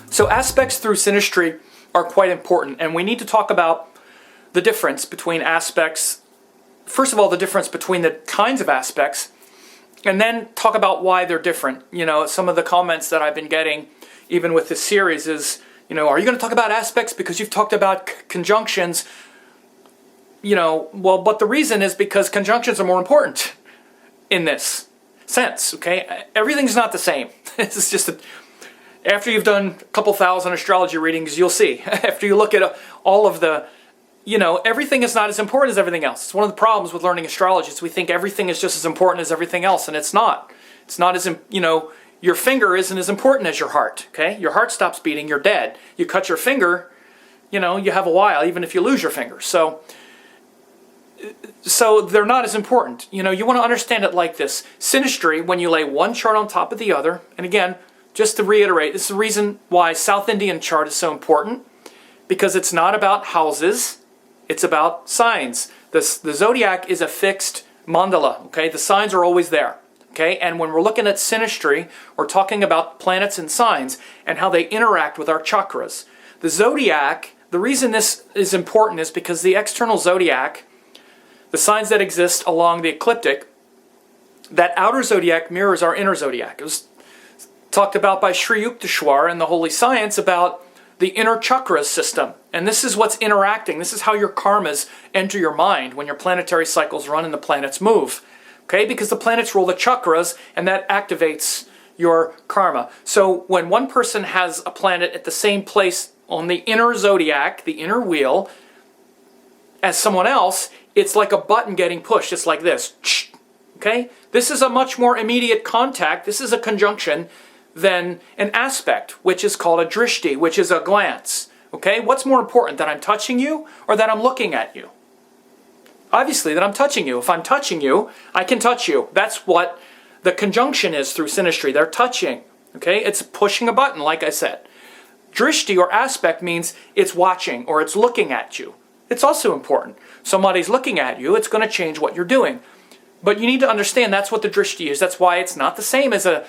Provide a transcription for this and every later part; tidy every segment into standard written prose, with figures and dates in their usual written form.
So aspects through synastry are quite important, and we need to talk about the difference between aspects. First of all, the difference between the kinds of aspects, and then talk about why they're different. You know, some of the comments that I've been getting, even with this series, is, you know, are you going to talk about aspects because you've talked about conjunctions? You know, well, but the reason is because conjunctions are more important in this sense, okay? Everything's not the same. This is just after you've done a couple thousand astrology readings, you'll see. After you look at all of the, you know, everything is not as important as everything else. It's one of the problems with learning astrology is we think everything is just as important as everything else, and it's not. It's not as, you know, your finger isn't as important as your heart, okay? Your heart stops beating, you're dead. You cut your finger, you know, you have a while, even if you lose your finger. So they're not as important. You know, you want to understand it like this. Synastry, when you lay one chart on top of the other, and again, just to reiterate, this is the reason why South Indian chart is so important, because it's not about houses, it's about signs. The zodiac is a fixed mandala, okay? The signs are always there, okay? And when we're looking at synastry, we're talking about planets and signs and how they interact with our chakras. The zodiac, the reason this is important is because the external zodiac, the signs that exist along the ecliptic, that outer zodiac mirrors our inner zodiac. It was talked about by Sri Yukteswar in the Holy Science about the inner chakras system. And this is what's interacting. This is how your karmas enter your mind when your planetary cycles run and the planets move. Okay? Because the planets rule the chakras and that activates your karma. So when one person has a planet at the same place on the inner zodiac, the inner wheel, as someone else, it's like a button getting pushed. It's like this. Okay? This is a much more immediate contact. This is a conjunction than an aspect, which is called a drishti, which is a glance. Okay? What's more important, that I'm touching you or that I'm looking at you? Obviously that I'm touching you. If I'm touching you, I can touch you. That's what the conjunction is through synastry. They're touching. Okay? It's pushing a button, like I said. Drishti or aspect means it's watching or it's looking at you. It's also important. Somebody's looking at you, it's going to change what you're doing. But you need to understand that's what the drishti is. That's why it's not the same as a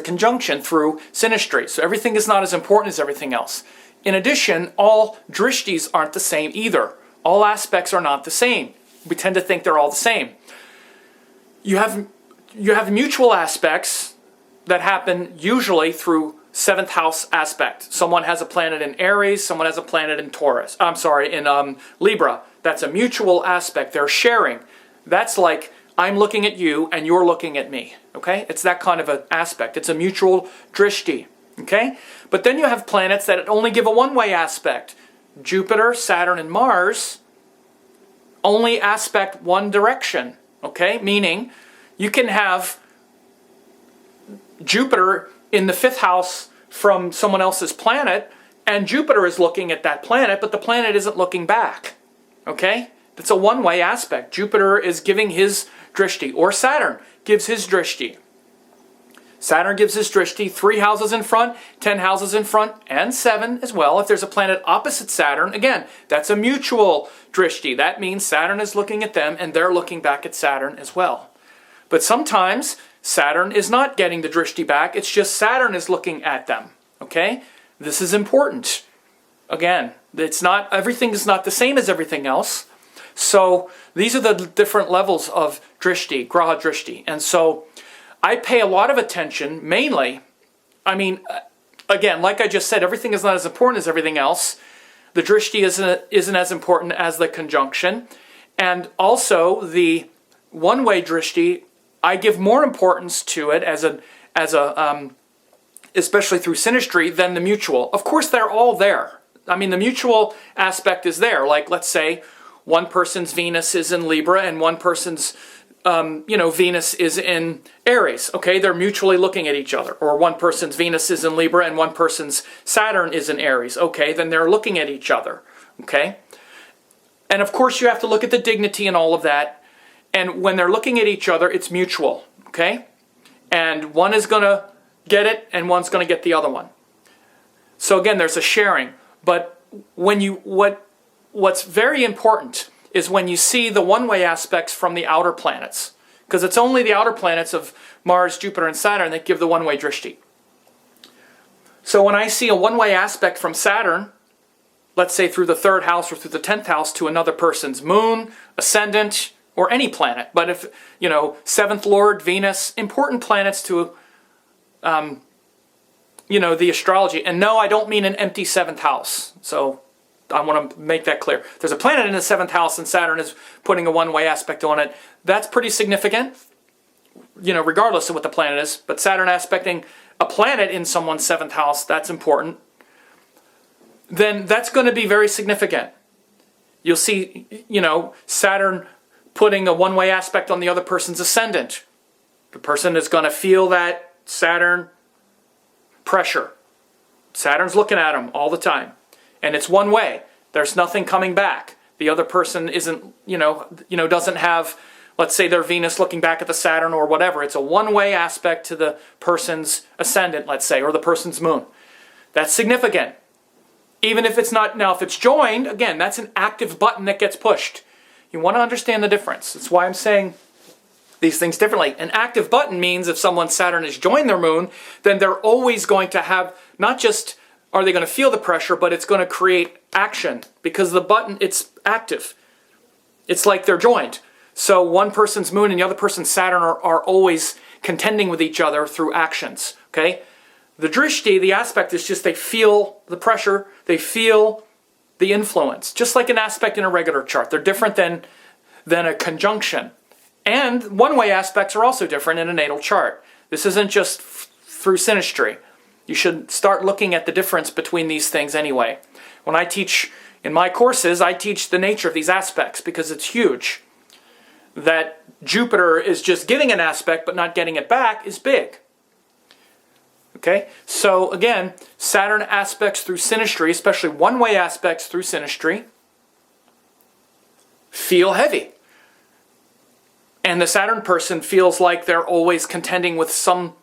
conjunction through synastry. So everything is not as important as everything else. In addition, all drishtis aren't the same either. All aspects are not the same. We tend to think they're all the same. You have mutual aspects that happen usually through 7th house aspect. Someone has a planet in Aries, someone has a planet in Taurus. In Libra. That's a mutual aspect. They're sharing. That's like I'm looking at you and you're looking at me. Okay? It's that kind of an aspect. It's a mutual drishti. Okay? But then you have planets that only give a one-way aspect. Jupiter, Saturn, and Mars only aspect one direction. Okay? Meaning you can have Jupiter in the 5th house from someone else's planet, and Jupiter is looking at that planet, but the planet isn't looking back. Okay? It's a one-way aspect. Jupiter is giving his drishti, or Saturn gives his drishti. Saturn gives his drishti 3 houses in front, 10 houses in front, and 7 as well. If there's a planet opposite Saturn, again, that's a mutual drishti. That means Saturn is looking at them, and they're looking back at Saturn as well. But sometimes Saturn is not getting the drishti back. It's just Saturn is looking at them. Okay? This is important. Again, it's not, everything is not the same as everything else. So these are the different levels of drishti, graha drishti. And so I pay a lot of attention, mainly, again, like I just said, everything is not as important as everything else. The drishti isn't as important as the conjunction. And also the one-way drishti, I give more importance to it especially through synastry, than the mutual. Of course, they're all there. I mean, the mutual aspect is there. Like, let's say one person's Venus is in Libra and one person's, Venus is in Aries. Okay, they're mutually looking at each other. Or one person's Venus is in Libra and one person's Saturn is in Aries. Okay, then they're looking at each other. Okay, and of course, you have to look at the dignity and all of that. And when they're looking at each other, it's mutual, okay? And one is going to get it, and one's going to get the other one. So again, there's a sharing. But what's very important is when you see the one-way aspects from the outer planets. Because it's only the outer planets of Mars, Jupiter, and Saturn that give the one-way drishti. So when I see a one-way aspect from Saturn, let's say through the 3rd house or through the 10th house to another person's moon, ascendant, or any planet. But if, 7th Lord, Venus, important planets to, the astrology. And no, I don't mean an empty 7th house. So I want to make that clear. There's a planet in the 7th house and Saturn is putting a one-way aspect on it. That's pretty significant, regardless of what the planet is. But Saturn aspecting a planet in someone's 7th house, that's important. Then that's going to be very significant. You'll see, Saturn putting a one-way aspect on the other person's ascendant. The person is going to feel that Saturn pressure. Saturn's looking at them all the time. And it's one way. There's nothing coming back. The other person isn't, doesn't have, let's say, their Venus looking back at the Saturn or whatever. It's a one-way aspect to the person's ascendant, let's say, or the person's moon. That's significant. Even if it's not, now if it's joined, again, that's an active button that gets pushed. You want to understand the difference. That's why I'm saying these things differently. An active button means if someone's Saturn has joined their moon, then they're always going to have, not just are they going to feel the pressure, but it's going to create action because the button, it's active. It's like they're joined. So one person's moon and the other person's Saturn are always contending with each other through actions. Okay? The drishti, the aspect, is just they feel the pressure, they feel the influence. Just like an aspect in a regular chart. They're different than a conjunction. And one-way aspects are also different in a natal chart. This isn't just through synastry. You should start looking at the difference between these things anyway. When I teach in my courses, I teach the nature of these aspects because it's huge. That Jupiter is just giving an aspect but not getting it back is big. Okay, so again, Saturn aspects through synastry, especially one-way aspects through synastry, feel heavy. And the Saturn person feels like they're always contending with some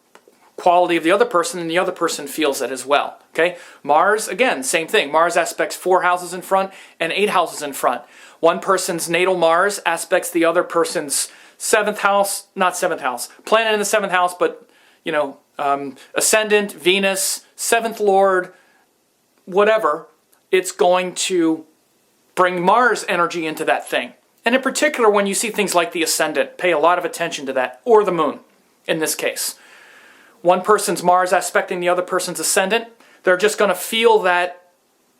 quality of the other person, and the other person feels it as well. Okay, Mars, again, same thing. Mars aspects 4 houses in front and 8 houses in front. One person's natal Mars aspects the other person's 7th house, not 7th house, planet in the 7th house, but, ascendant, Venus, 7th Lord, whatever. It's going to bring Mars energy into that thing. And in particular, when you see things like the ascendant, pay a lot of attention to that, or the moon, in this case. One person's Mars aspecting the other person's ascendant, they're just going to feel that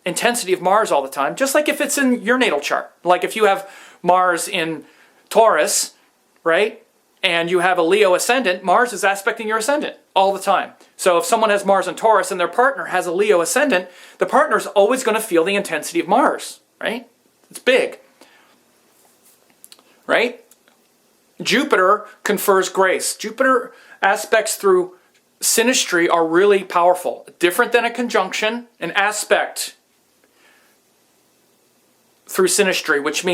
intensity of Mars all the time, just like if it's in your natal chart. Like if you have Mars in Taurus, right, and you have a Leo ascendant, Mars is aspecting your ascendant all the time. So if someone has Mars in Taurus and their partner has a Leo ascendant, the partner's always going to feel the intensity of Mars, right? It's big. Right? Jupiter confers grace. Jupiter aspects through synastry are really powerful. Different than a conjunction, an aspect through synastry, which means